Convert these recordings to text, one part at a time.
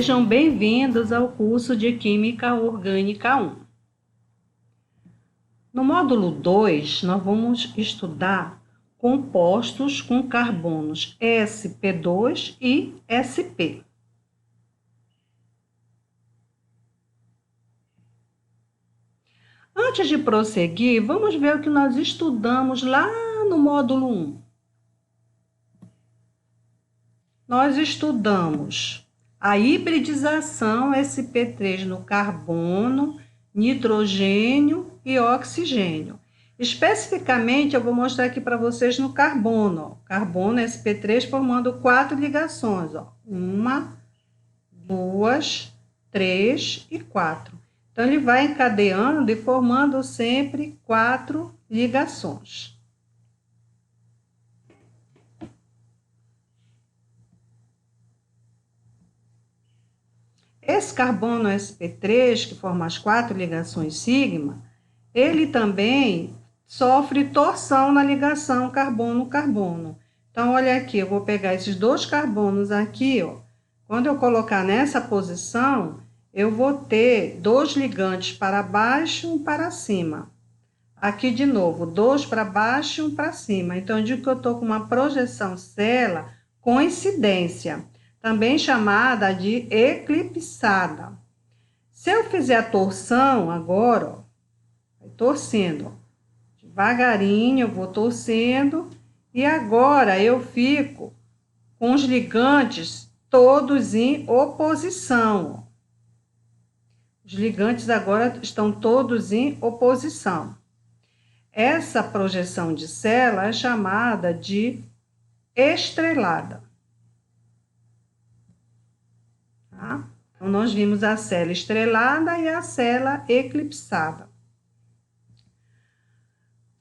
Sejam bem-vindos ao curso de Química Orgânica 1. No módulo 2, nós vamos estudar compostos com carbonos sp2 e sp. Antes de prosseguir, vamos ver o que nós estudamos lá no módulo 1. Nós estudamos a hibridização sp3 no carbono, nitrogênio e oxigênio. Especificamente, eu vou mostrar aqui para vocês no carbono. Carbono sp3 formando 4 ligações. 1, 2, 3 e 4. Então, ele vai encadeando e formando sempre 4 ligações. Esse carbono sp3, que forma as 4 ligações sigma, ele também sofre torção na ligação carbono-carbono. Então, olha aqui, eu vou pegar esses 2 carbonos aqui, ó. Quando eu colocar nessa posição, eu vou ter 2 ligantes para baixo e 1 para cima. Aqui, de novo, 2 para baixo e 1 para cima. Então, eu digo que eu estou com uma projeção Cella coincidência, também chamada de eclipsada. Se eu fizer a torção agora, ó, vai torcendo, ó, devagarinho eu vou torcendo, e agora eu fico com os ligantes todos em oposição. Ó. Os ligantes agora estão todos em oposição. Essa projeção de Cella é chamada de estrelada. Tá? Então, nós vimos a célula estrelada e a célula eclipsada.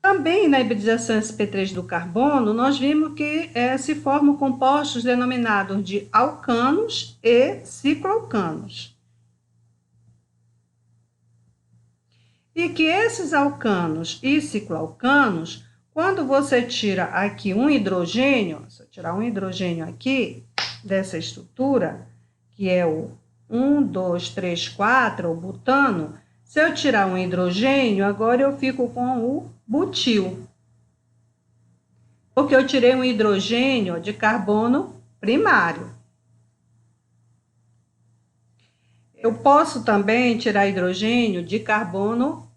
Também na hibridização sp3 do carbono, nós vimos que se formam compostos denominados de alcanos e cicloalcanos. E que esses alcanos e cicloalcanos, quando você tira aqui um hidrogênio, se eu tirar um hidrogênio aqui dessa estrutura, que é o 1, 2, 3, 4, o butano, se eu tirar um hidrogênio, agora eu fico com o butil. Porque eu tirei um hidrogênio de carbono primário. Eu posso também tirar hidrogênio de carbono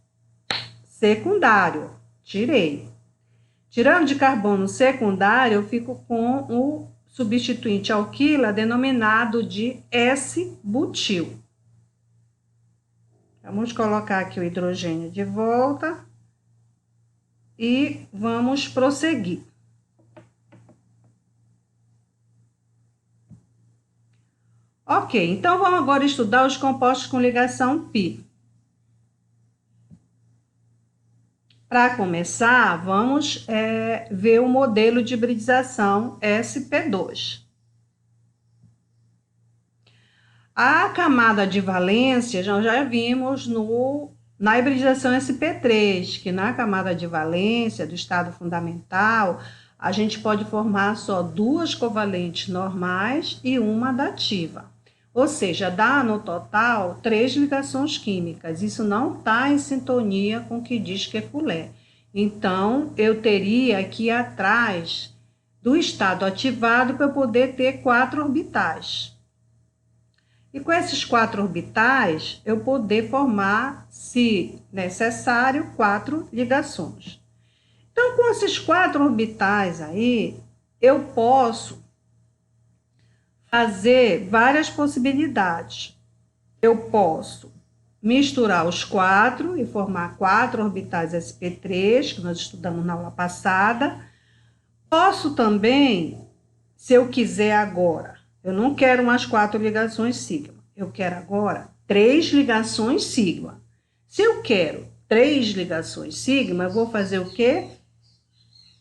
secundário. Tirei. Tirando de carbono secundário, eu fico com o substituinte alquila denominado de S-butil. Vamos colocar aqui o hidrogênio de volta e vamos prosseguir. Ok, então vamos agora estudar os compostos com ligação π. Para começar, vamos ver o modelo de hibridização sp2. A camada de valência, já vimos na hibridização sp3, que na camada de valência do estado fundamental, a gente pode formar só 2 covalentes normais e 1 adativa. Ou seja, dá no total 3 ligações químicas. Isso não está em sintonia com o que diz Kekulé. Então, eu teria aqui atrás do estado ativado para eu poder ter 4 orbitais. E com esses 4 orbitais, eu poder formar, se necessário, 4 ligações. Então, com esses 4 orbitais aí, eu posso fazer várias possibilidades. Eu posso misturar os 4 e formar 4 orbitais sp3, que nós estudamos na aula passada. Posso também, se eu quiser agora, eu não quero mais 4 ligações sigma, eu quero agora 3 ligações sigma. Se eu quero 3 ligações sigma, eu vou fazer o quê?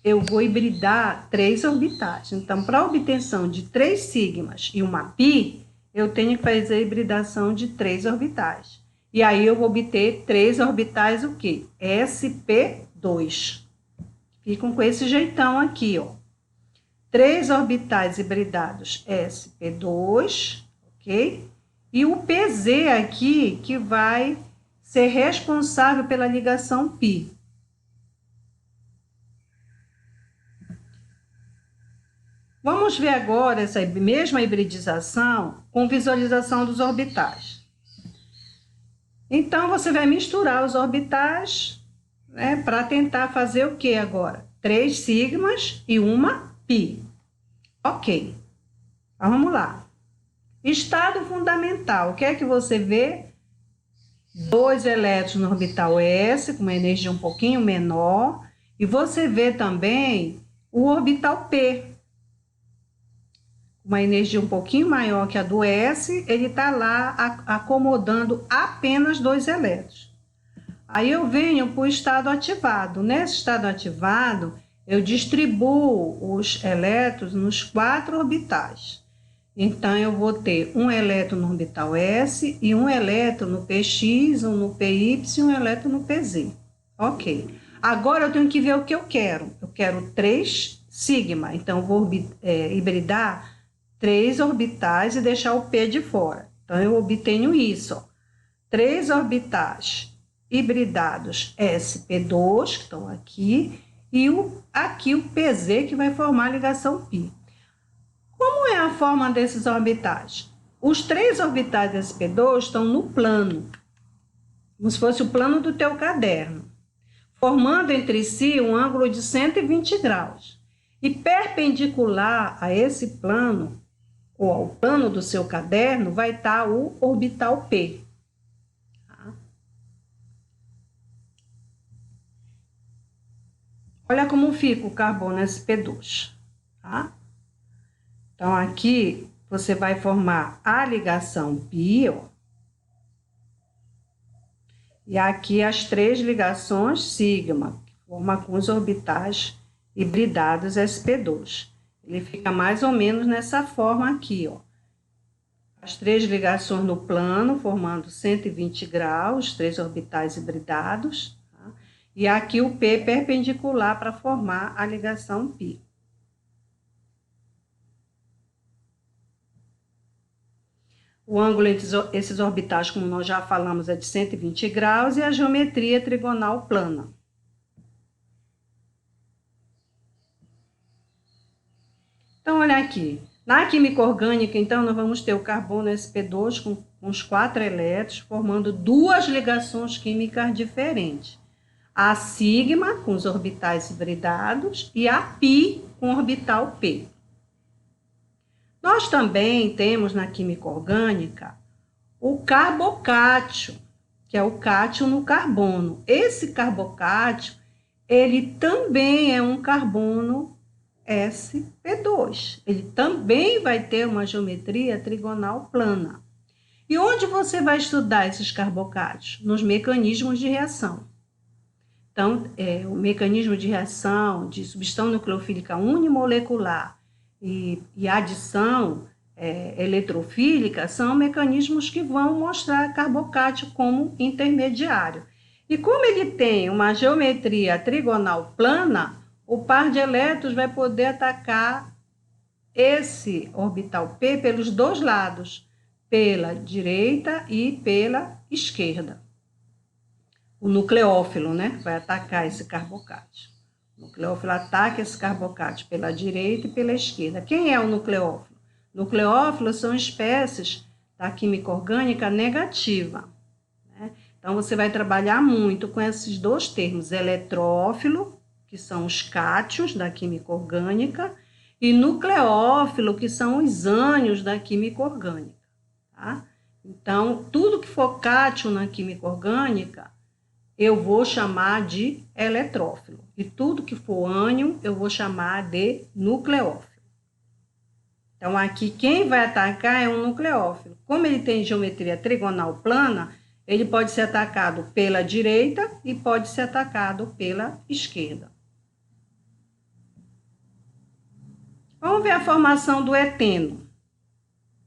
Eu vou hibridar 3 orbitais. Então, para a obtenção de 3 sigmas e uma π, eu tenho que fazer a hibridação de 3 orbitais. E aí, eu vou obter 3 orbitais o quê? sp2. Ficam com esse jeitão aqui, ó. 3 orbitais hibridados sp2, ok? E o PZ aqui, que vai ser responsável pela ligação π. Vamos ver agora essa mesma hibridização com visualização dos orbitais. Então, você vai misturar os orbitais, né, para tentar fazer o que agora? 3 sigmas e uma π. Ok. Então, vamos lá. Estado fundamental. O que é que você vê? 2 elétrons no orbital S, com uma energia um pouquinho menor. E você vê também o orbital P, uma energia um pouquinho maior que a do S, ele está lá acomodando apenas 2 elétrons. Aí eu venho para o estado ativado. Nesse estado ativado, eu distribuo os elétrons nos 4 orbitais. Então, eu vou ter um elétron no orbital S e um elétron no PX, um no PY e um elétron no PZ. Ok. Agora, eu tenho que ver o que eu quero. Eu quero 3 sigma. Então, eu vou hibridar 3 orbitais e deixar o P de fora. Então, eu obtenho isso, ó. 3 orbitais hibridados sp2, que estão aqui, e aqui o PZ, que vai formar a ligação π. Como é a forma desses orbitais? Os 3 orbitais sp2 estão no plano, como se fosse o plano do teu caderno, formando entre si um ângulo de 120 graus. E perpendicular a esse plano, ou ao plano do seu caderno, vai estar o orbital P. Tá? Olha como fica o carbono sp2. Tá? Então, aqui você vai formar a ligação π, ó. E aqui as 3 ligações sigma, que formam com os orbitais hibridados sp2. Ele fica mais ou menos nessa forma aqui, ó. As 3 ligações no plano, formando 120 graus, 3 orbitais hibridados. Tá? E aqui o P perpendicular para formar a ligação π. O ângulo entre esses orbitais, como nós já falamos, é de 120 graus e a geometria trigonal plana. Então, olha aqui. Na química orgânica, então, nós vamos ter o carbono sp2 com os 4 elétrons, formando 2 ligações químicas diferentes. A sigma, com os orbitais hibridados, e a π, com o orbital P. Nós também temos na química orgânica o carbocátio, que é o cátio no carbono. Esse carbocátio, ele também é um carbono sp2. Ele também vai ter uma geometria trigonal plana. E onde você vai estudar esses carbocátios? Nos mecanismos de reação. Então, o mecanismo de reação de substância nucleofílica unimolecular e adição eletrofílica são mecanismos que vão mostrar carbocátio como intermediário. E como ele tem uma geometria trigonal plana, o par de elétrons vai poder atacar esse orbital P pelos 2 lados, pela direita e pela esquerda. O nucleófilo, né, vai atacar esse carbocátio. O nucleófilo ataca esse carbocátio pela direita e pela esquerda. Quem é o nucleófilo? Nucleófilos são espécies da química orgânica negativa. Né? Então, você vai trabalhar muito com esses 2 termos, eletrófilo, que são os cátions da química orgânica, e nucleófilo, que são os ânions da química orgânica. Tá? Então, tudo que for cátion na química orgânica, eu vou chamar de eletrófilo. E tudo que for ânion, eu vou chamar de nucleófilo. Então, aqui, quem vai atacar é um nucleófilo. Como ele tem geometria trigonal plana, ele pode ser atacado pela direita e pode ser atacado pela esquerda. Vamos ver a formação do eteno.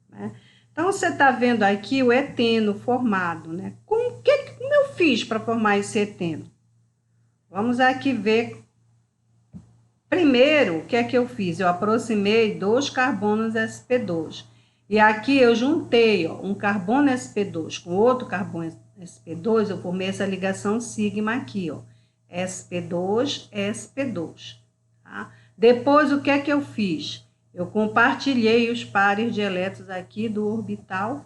Né? Então, você está vendo aqui o eteno formado. Né? Como eu fiz para formar esse eteno? Vamos aqui ver. Primeiro, o que é que eu fiz? Eu aproximei 2 carbonos sp2. E aqui eu juntei, ó, um carbono sp2 com outro carbono sp2, eu formei essa ligação sigma aqui, ó, sp2, sp2, tá? Depois, o que é que eu fiz? Eu compartilhei os pares de elétrons aqui do orbital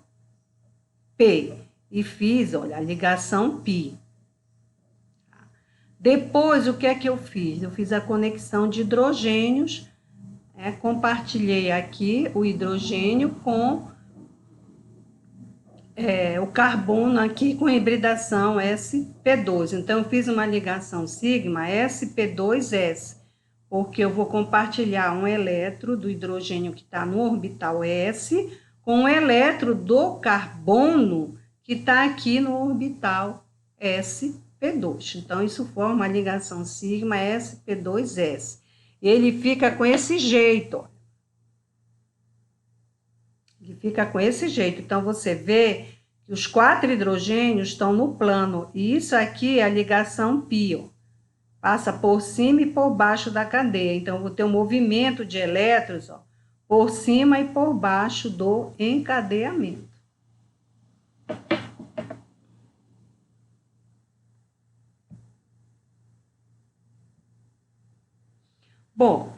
P e fiz, olha, a ligação π. Depois, o que é que eu fiz? Eu fiz a conexão de hidrogênios, compartilhei aqui o hidrogênio com o carbono aqui com hibridação sp2. Então, eu fiz uma ligação sigma sp2s, porque eu vou compartilhar um elétron do hidrogênio que está no orbital S com um elétron do carbono que está aqui no orbital sp2. Então, isso forma a ligação sigma sp2s. Ele fica com esse jeito, ó. Ele fica com esse jeito. Então, você vê que os 4 hidrogênios estão no plano. E isso aqui é a ligação π, ó. Passa por cima e por baixo da cadeia. Então, eu vou ter um movimento de elétrons, ó, por cima e por baixo do encadeamento. Bom,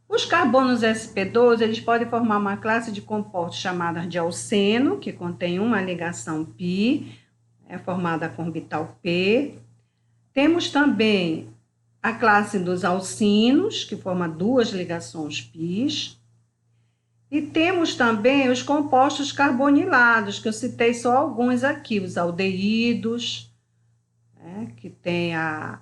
os carbonos sp2, eles podem formar uma classe de compostos chamada de alceno, que contém uma ligação π, formada com orbital P. Temos também a classe dos alcinos, que forma 2 ligações π. E temos também os compostos carbonilados, que eu citei só alguns aqui, os aldeídos, que tem a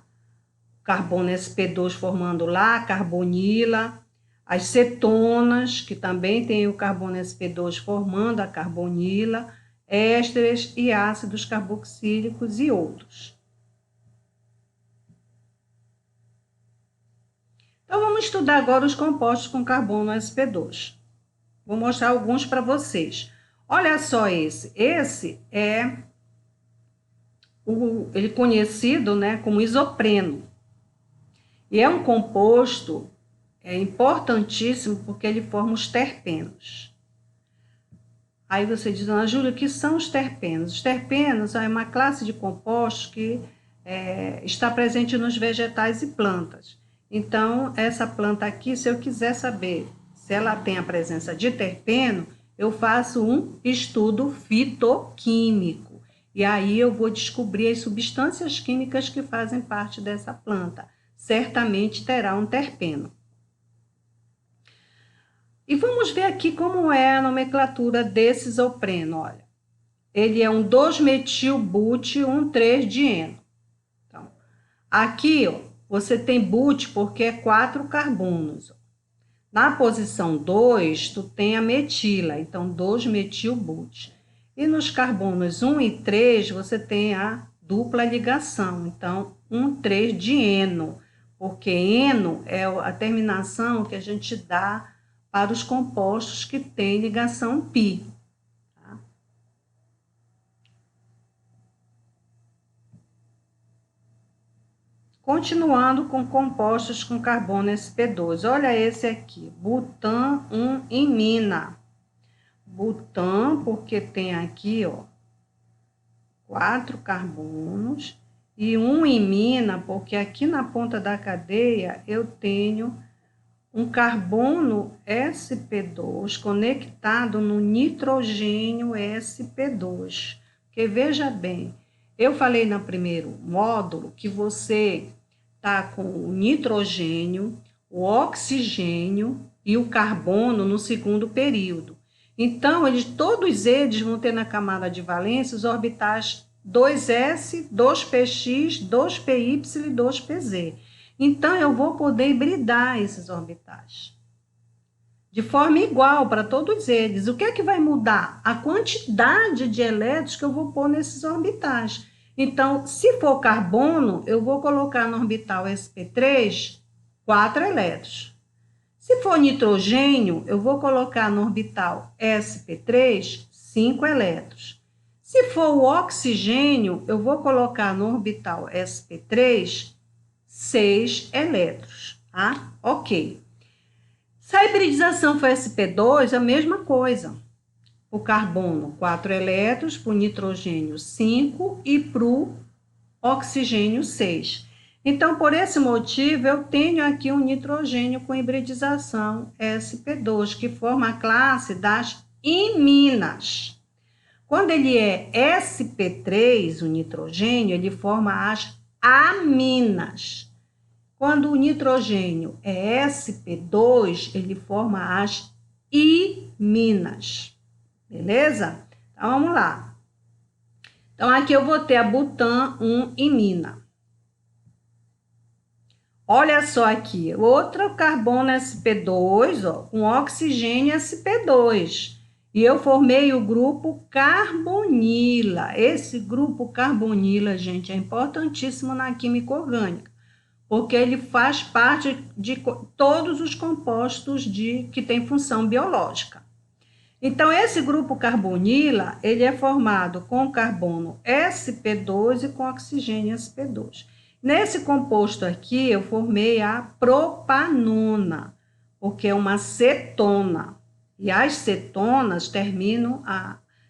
carbono sp2 formando lá, carbonila, as cetonas, que também tem o carbono sp2 formando a carbonila, ésteres e ácidos carboxílicos e outros. Então, vamos estudar agora os compostos com carbono sp2. Vou mostrar alguns para vocês. Olha só esse. Esse é ele conhecido, como isopreno. E é um composto importantíssimo porque ele forma os terpenos. Aí você diz, Ana Júlia, o que são os terpenos? Os terpenos é uma classe de compostos que está presente nos vegetais e plantas. Então, essa planta aqui, se eu quiser saber se ela tem a presença de terpeno, eu faço um estudo fitoquímico. E aí eu vou descobrir as substâncias químicas que fazem parte dessa planta. Certamente terá um terpeno. E vamos ver aqui como é a nomenclatura desse isopreno, olha. Ele é um 2-metil-but-1,3-dieno. Então, aqui, ó, você tem but porque é 4 carbonos. Na posição 2, tu tem a metila, então 2-metil-but. E nos carbonos 1 e 3, você tem a dupla ligação, então 1,3-dieno, porque eno é a terminação que a gente dá para os compostos que têm ligação π. Tá? Continuando com compostos com carbono sp2. Olha esse aqui, butan-1-imina. Butan, porque tem aqui, ó, 4 carbonos, e 1-imina, porque aqui na ponta da cadeia eu tenho um carbono sp2 conectado no nitrogênio sp2. Porque veja bem, eu falei no primeiro módulo que você está com o nitrogênio, o oxigênio e o carbono no segundo período. Então, todos eles vão ter na camada de valência os orbitais 2s, 2px, 2py e 2pz. Então, eu vou poder hibridar esses orbitais de forma igual para todos eles. O que é que vai mudar? A quantidade de elétrons que eu vou pôr nesses orbitais. Então, se for carbono, eu vou colocar no orbital sp3 4 elétrons. Se for nitrogênio, eu vou colocar no orbital sp3 5 elétrons. Se for o oxigênio, eu vou colocar no orbital sp3 6 elétrons, tá? Ok. Se a hibridização for sp2, a mesma coisa. o carbono 4 elétrons, para o nitrogênio 5 e para o oxigênio 6. Então, por esse motivo, eu tenho aqui um nitrogênio com hibridização sp2, que forma a classe das iminas. Quando ele é sp3, o nitrogênio, ele forma as aminas. Quando o nitrogênio é sp2, ele forma as iminas. Beleza? Então, vamos lá. Então, aqui eu vou ter a butan 1 imina. Olha só aqui, outro carbono sp2, ó, com oxigênio sp2. E eu formei o grupo carbonila. Esse grupo carbonila, gente, é importantíssimo na química orgânica, porque ele faz parte de todos os compostos que têm função biológica. Então, esse grupo carbonila, ele é formado com carbono sp2 e com oxigênio sp2. Nesse composto aqui, eu formei a propanona, porque é uma cetona. E as cetonas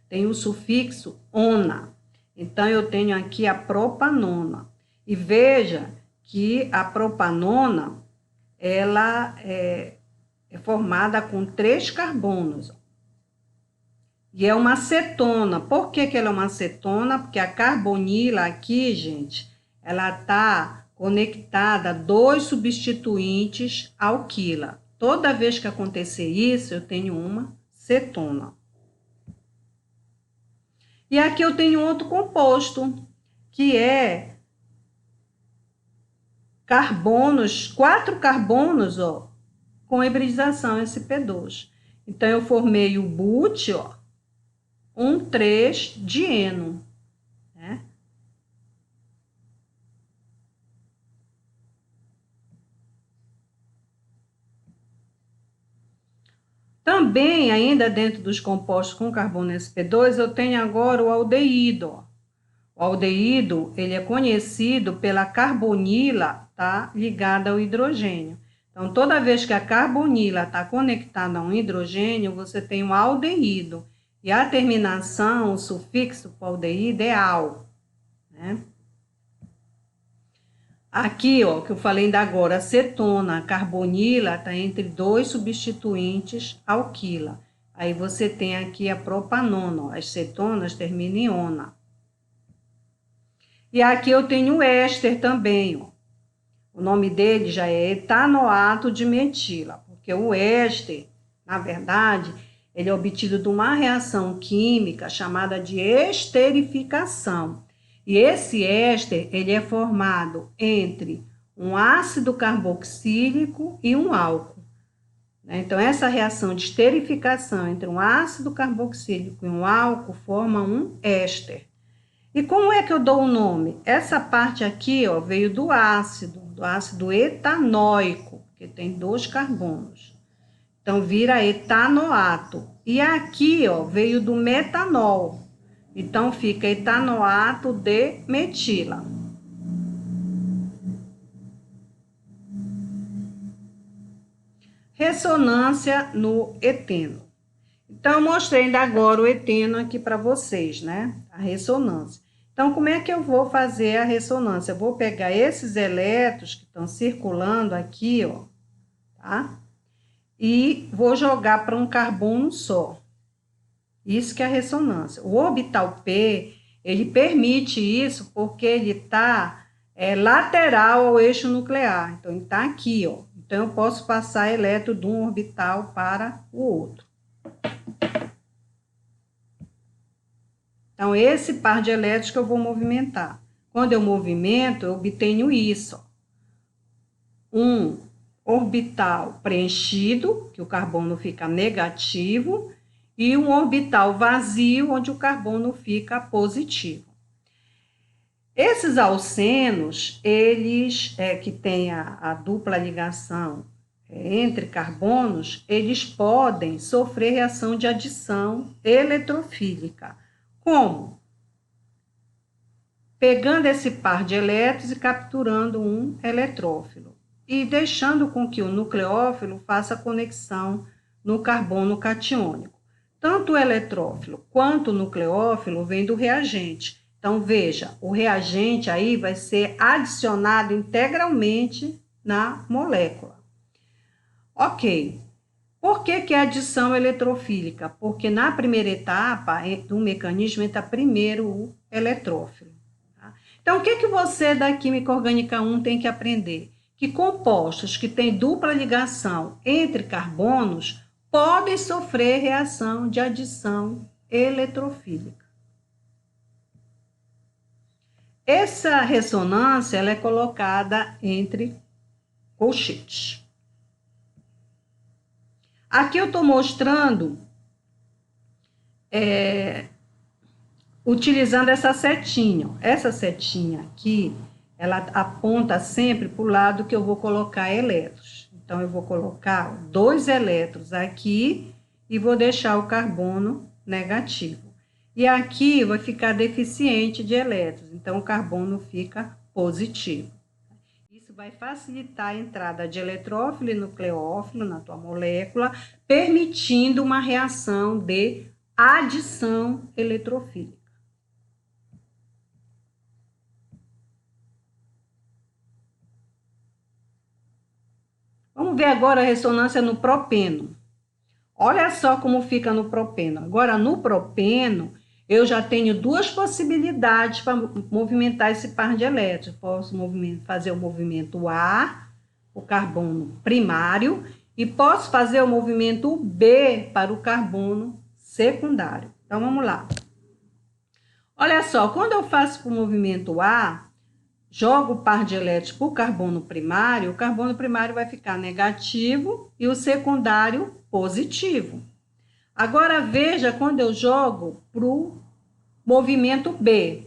tem o sufixo ona. Então, eu tenho aqui a propanona. E veja que a propanona, ela é formada com 3 carbonos. E é uma cetona. Por que ela é uma cetona? Porque a carbonila aqui, gente, ela está conectada a 2 substituintes alquila. Toda vez que acontecer isso, eu tenho uma cetona. E aqui eu tenho outro composto, que é carbonos, 4 carbonos, ó, com hibridização sp2. Então, eu formei o but, ó, 1,3-dieno, né? Também, ainda dentro dos compostos com carbono sp2, eu tenho agora o aldeído, ó. O aldeído, ele é conhecido pela carbonila, tá, ligada ao hidrogênio. Então, toda vez que a carbonila está conectada a um hidrogênio, você tem um aldeído. E a terminação, o sufixo para aldeído é al, né? Aqui, ó, que eu falei ainda agora, a cetona, a carbonila está entre 2 substituintes alquila. Aí você tem aqui a propanona, ó, as cetonas terminam em ona. E aqui eu tenho o éster também, ó. O nome dele já é etanoato de metila, porque o éster, na verdade, ele é obtido de uma reação química chamada de esterificação. E esse éster, ele é formado entre um ácido carboxílico e um álcool. Então, essa reação de esterificação entre um ácido carboxílico e um álcool forma um éster. E como é que eu dou o nome? Essa parte aqui, ó, veio do ácido etanóico, que tem 2 carbonos. Então, vira etanoato. E aqui, ó, veio do metanol. Então, fica etanoato de metila. Ressonância no eteno. Então, eu mostrei ainda agora o eteno aqui para vocês, né? A ressonância. Então, como é que eu vou fazer a ressonância? Eu vou pegar esses elétrons que estão circulando aqui, ó, tá? E vou jogar para um carbono só. Isso que é a ressonância. O orbital P, ele permite isso porque ele está lateral ao eixo nuclear. Então, ele está aqui, ó. Então, eu posso passar elétron de um orbital para o outro. Então, esse par de elétrons que eu vou movimentar. Quando eu movimento, eu obtenho isso, ó. Um orbital preenchido, que o carbono fica negativo, e um orbital vazio, onde o carbono fica positivo. Esses alcenos, eles que têm a dupla ligação entre carbonos, eles podem sofrer reação de adição eletrofílica. Como? Pegando esse par de elétrons e capturando um eletrófilo e deixando com que o nucleófilo faça conexão no carbono catiônico. Tanto o eletrófilo quanto o nucleófilo vem do reagente. Então, veja, o reagente aí vai ser adicionado integralmente na molécula. Ok. Por que é adição eletrofílica? Porque na primeira etapa do mecanismo entra primeiro o eletrófilo. Tá? Então, o que você da Química Orgânica 1 tem que aprender? Que compostos que têm dupla ligação entre carbonos podem sofrer reação de adição eletrofílica. Essa ressonância ela é colocada entre colchetes. Aqui eu estou mostrando, utilizando essa setinha. Essa setinha aqui, ela aponta sempre para o lado que eu vou colocar elétrons. Então, eu vou colocar 2 elétrons aqui e vou deixar o carbono negativo. E aqui vai ficar deficiente de elétrons, então o carbono fica positivo. Isso vai facilitar a entrada de eletrófilo e nucleófilo na tua molécula, permitindo uma reação de adição eletrofílica. Vamos ver agora a ressonância no propeno. Olha só como fica no propeno. Agora, no propeno, eu já tenho 2 possibilidades para movimentar esse par de elétrons. Posso fazer o movimento A, o carbono primário, e posso fazer o movimento B para o carbono secundário. Então, vamos lá. Olha só, quando eu faço o movimento A, jogo o par de elétrons para o carbono primário vai ficar negativo e o secundário positivo. Agora, veja quando eu jogo para o movimento B.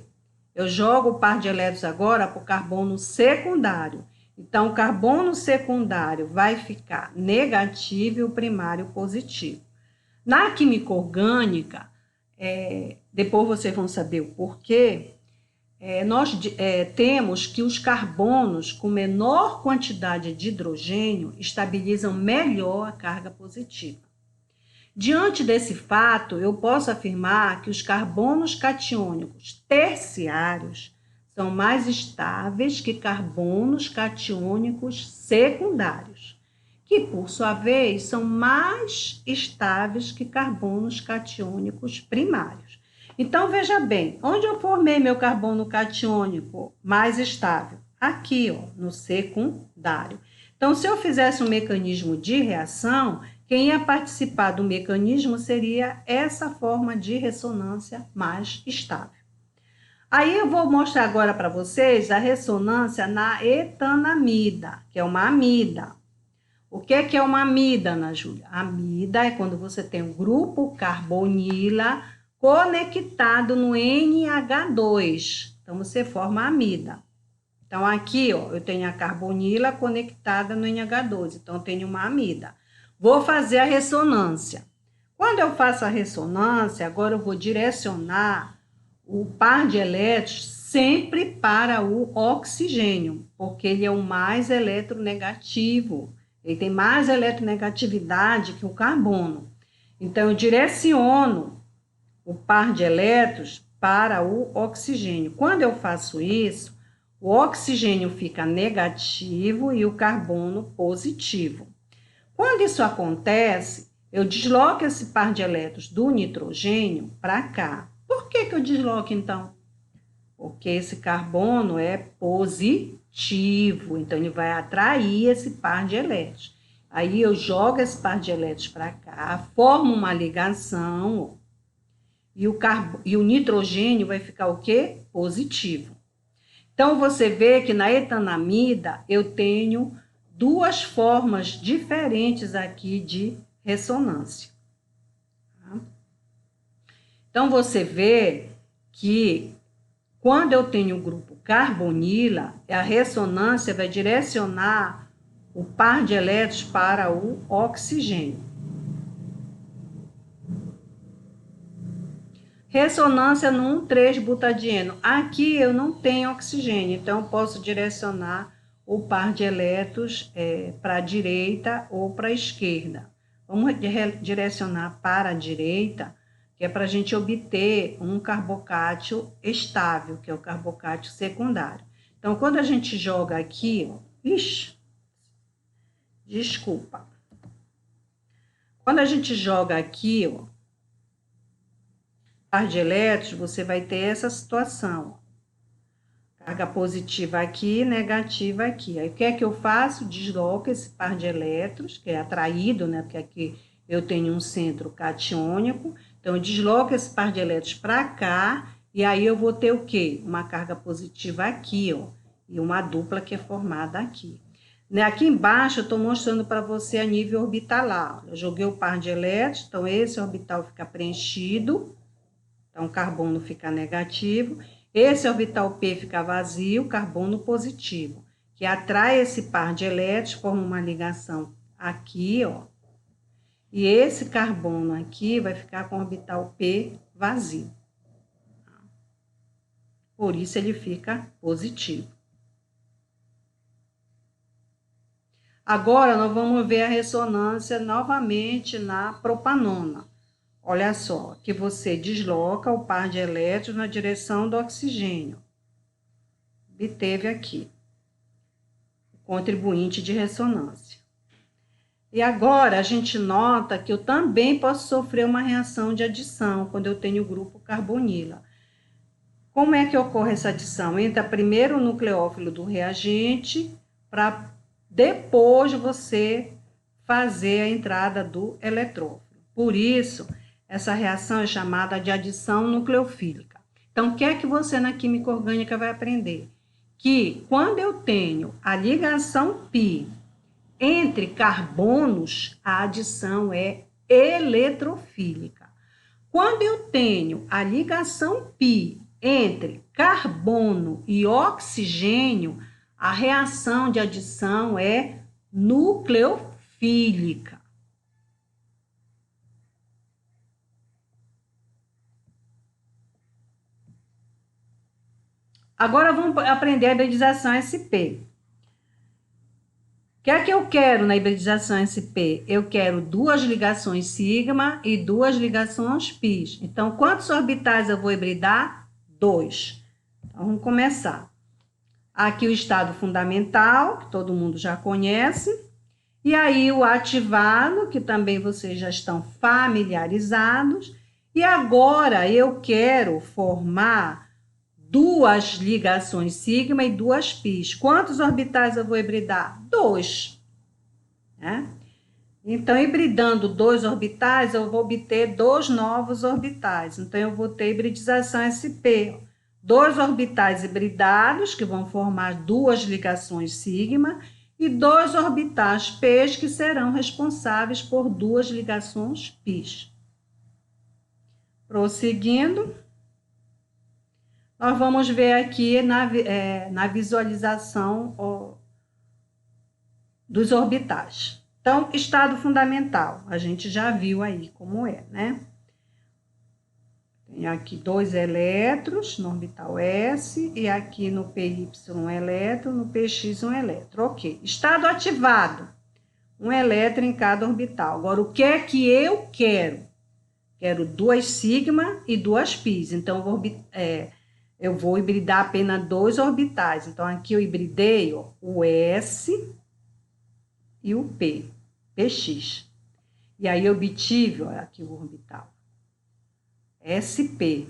Eu jogo o par de elétrons agora para o carbono secundário. Então, o carbono secundário vai ficar negativo e o primário positivo. Na química orgânica, depois vocês vão saber o porquê, nós temos que os carbonos com menor quantidade de hidrogênio estabilizam melhor a carga positiva. Diante desse fato, eu posso afirmar que os carbonos catiônicos terciários são mais estáveis que carbonos catiônicos secundários, que, por sua vez, são mais estáveis que carbonos catiônicos primários. Então, veja bem, onde eu formei meu carbono catiônico mais estável? Aqui, ó, no secundário. Então, se eu fizesse um mecanismo de reação, quem ia participar do mecanismo seria essa forma de ressonância mais estável. Aí eu vou mostrar agora para vocês a ressonância na etanamida, que é uma amida. O que é uma amida, Ana Júlia? Amida é quando você tem um grupo carbonila conectado no NH2. Então, você forma a amida. Então, aqui, ó, eu tenho a carbonila conectada no NH2. Então, eu tenho uma amida. Vou fazer a ressonância. Quando eu faço a ressonância, agora eu vou direcionar o par de elétrons sempre para o oxigênio, porque ele é o mais eletronegativo. Ele tem mais eletronegatividade que o carbono. Então, eu direciono o par de elétrons para o oxigênio. Quando eu faço isso, o oxigênio fica negativo e o carbono positivo. Quando isso acontece, eu desloco esse par de elétrons do nitrogênio para cá. Por que eu desloco, então? Porque esse carbono é positivo, então ele vai atrair esse par de elétrons. Aí eu jogo esse par de elétrons para cá, formo uma ligação, e o nitrogênio vai ficar o quê? Positivo. Então, você vê que na etanamida eu tenho 2 formas diferentes aqui de ressonância. Então, você vê que quando eu tenho o grupo carbonila, a ressonância vai direcionar o par de elétrons para o oxigênio. Ressonância no 1,3-butadieno. Aqui eu não tenho oxigênio, então eu posso direcionar o par de elétrons para a direita ou para a esquerda. Vamos direcionar para a direita, que é para a gente obter um carbocátio estável, que é o carbocátio secundário. Então, quando a gente joga aqui, ó, desculpa. Quando a gente joga aqui, ó, par de elétrons, você vai ter essa situação, ó. Carga positiva aqui, negativa aqui. Aí, o que é que eu faço? Desloco esse par de elétrons, que é atraído, né? Porque aqui eu tenho um centro catiônico. Então, eu desloco esse par de elétrons para cá, e aí eu vou ter o quê? Uma carga positiva aqui, ó, e uma dupla que é formada aqui. Aqui embaixo, eu estou mostrando para você a nível orbital. Eu joguei o par de elétrons, então esse orbital fica preenchido, então o carbono fica negativo. Esse orbital P fica vazio, carbono positivo, que atrai esse par de elétrons, forma uma ligação aqui, ó. E esse carbono aqui vai ficar com o orbital P vazio. Por isso ele fica positivo. Agora, nós vamos ver a ressonância novamente na propanona. Olha só, que você desloca o par de elétrons na direção do oxigênio. Obteve aqui o contribuinte de ressonância. E agora, a gente nota que eu também posso sofrer uma reação de adição quando eu tenho o grupo carbonila. Como é que ocorre essa adição? Entra primeiro o nucleófilo do reagente, para depois você fazer a entrada do eletrófilo. Por isso, essa reação é chamada de adição nucleofílica. Então, o que é que você na química orgânica vai aprender? Que quando eu tenho a ligação π entre carbonos, a adição é eletrofílica. Quando eu tenho a ligação π entre carbono e oxigênio, a reação de adição é nucleofílica. Agora vamos aprender a hibridização SP. O que é que eu quero na hibridização SP? Eu quero duas ligações sigma e duas ligações π. Então, quantos orbitais eu vou hibridar? 2. Então, vamos começar. Aqui o estado fundamental, que todo mundo já conhece. E aí o ativado, que também vocês já estão familiarizados. E agora eu quero formar duas ligações sigma e duas π. Quantos orbitais eu vou hibridar? 2. Né? Então, hibridando 2 orbitais, eu vou obter 2 novos orbitais. Então, eu vou ter hibridização SP. 2 orbitais hibridados, que vão formar duas ligações sigma, e 2 orbitais π, que serão responsáveis por duas ligações π. Prosseguindo, nós vamos ver aqui na visualização dos orbitais. Então, estado fundamental, a gente já viu aí como é, né? Tem aqui 2 elétrons no orbital S, e aqui no PY um elétron, no PX um elétron. Ok. Estado ativado, um elétron em cada orbital. Agora, o que é que eu quero? Quero 2 sigma e 2 π. Então, eu vou hibridar apenas 2 orbitais. Então, aqui eu hibridei o S e o P, PX. E aí, eu obtive, olha aqui o orbital, SP.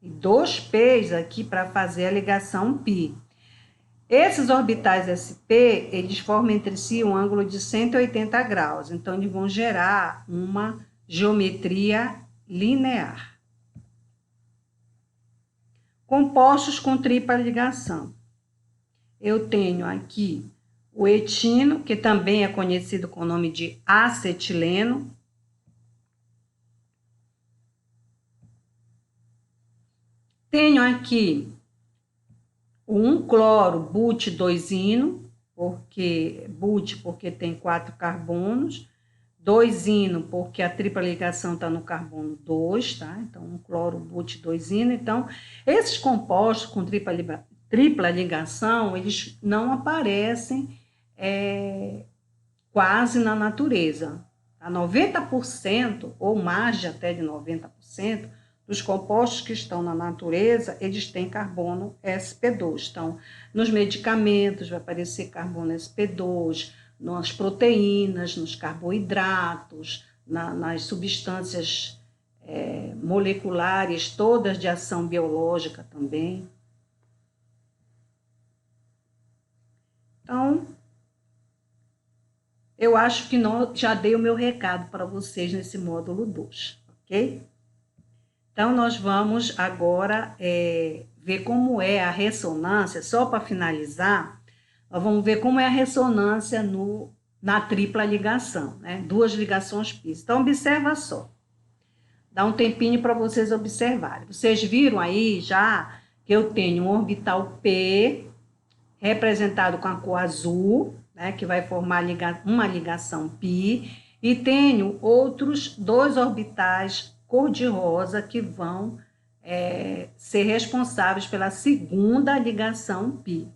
E 2 P's aqui para fazer a ligação π. Esses orbitais SP, eles formam entre si um ângulo de 180 graus. Então, eles vão gerar uma geometria linear. Compostos com tripla ligação. Eu tenho aqui o etino, que também é conhecido com o nome de acetileno. Tenho aqui o 1-cloro but-2-ino, porque tem 4 carbonos. 2-ino, porque a tripla ligação está no carbono 2, tá? Então, 1-cloro but-2-ino. Então, esses compostos com tripla ligação, eles não aparecem quase na natureza. Tá? 90% ou mais de até de 90% dos compostos que estão na natureza, eles têm carbono sp2. Então, nos medicamentos vai aparecer carbono sp2, nas proteínas, nos carboidratos, nas substâncias moleculares, todas de ação biológica também. Então, eu acho que já dei o meu recado para vocês nesse módulo 2, ok? Então, nós vamos agora ver como é a ressonância, só para finalizar, nós vamos ver como é a ressonância na tripla ligação, né? 2 ligações π. Então, observa só. Dá um tempinho para vocês observarem. Vocês viram aí já que eu tenho um orbital P, representado com a cor azul, né, que vai formar uma ligação π, e tenho outros 2 orbitais cor-de-rosa que vão ser responsáveis pela segunda ligação π.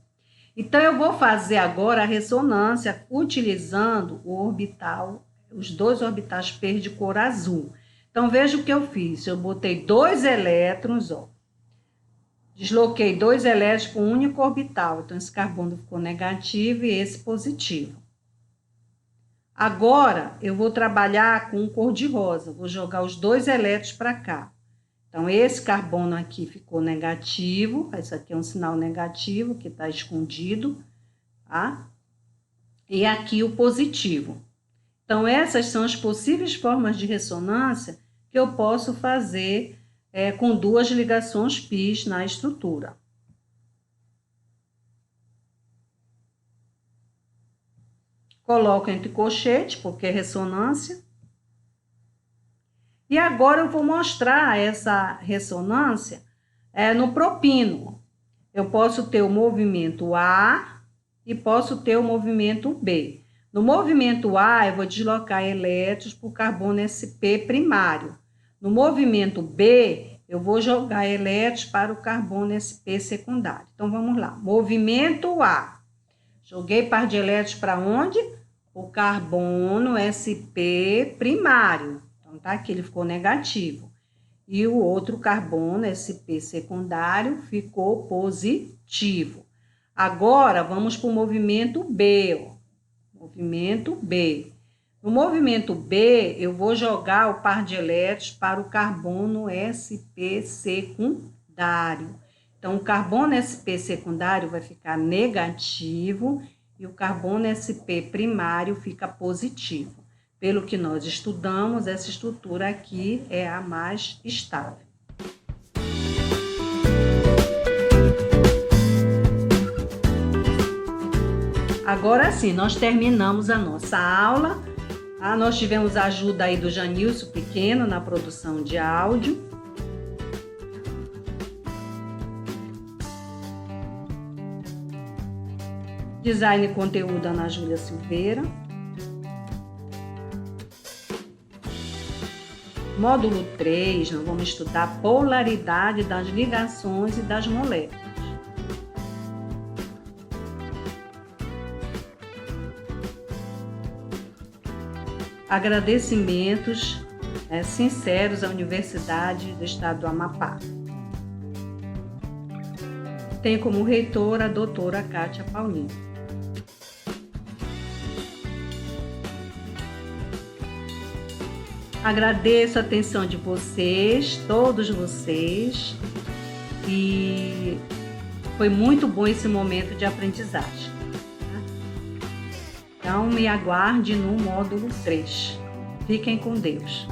Então, eu vou fazer agora a ressonância utilizando os 2 orbitais P de cor azul. Então, veja o que eu fiz. Eu botei 2 elétrons, ó. Desloquei 2 elétrons para um único orbital. Então, esse carbono ficou negativo e esse positivo. Agora, eu vou trabalhar com cor-de-rosa. Vou jogar os 2 elétrons para cá. Então, esse carbono aqui ficou negativo. Isso aqui é um sinal negativo que está escondido, tá? E aqui o positivo. Então, essas são as possíveis formas de ressonância que eu posso fazer com 2 ligações π na estrutura. Coloco entre colchetes, porque é ressonância. E agora eu vou mostrar essa ressonância no propino. Eu posso ter o movimento A e posso ter o movimento B. No movimento A, eu vou deslocar elétrons para o carbono sp primário. No movimento B, eu vou jogar elétrons para o carbono sp secundário. Então, vamos lá. Movimento A. Joguei par de elétrons para onde? O carbono sp primário. Então, tá aqui, ele ficou negativo. E o outro carbono sp secundário ficou positivo. Agora, vamos para o movimento B, ó. Movimento B. No movimento B, eu vou jogar o par de elétrons para o carbono sp secundário. Então, o carbono sp secundário vai ficar negativo e o carbono sp primário fica positivo. Pelo que nós estudamos, essa estrutura aqui é a mais estável. Agora sim, nós terminamos a nossa aula. Nós tivemos a ajuda aí do Janilson Pequeno na produção de áudio. Design e conteúdo Ana Júlia Silveira. Módulo 3, nós vamos estudar a polaridade das ligações e das moléculas. Agradecimentos sinceros à Universidade do Estado do Amapá. Tem como reitora a doutora Kátia Paulino. Agradeço a atenção de vocês, todos vocês, e foi muito bom esse momento de aprendizagem. Então, me aguarde no módulo 3. Fiquem com Deus.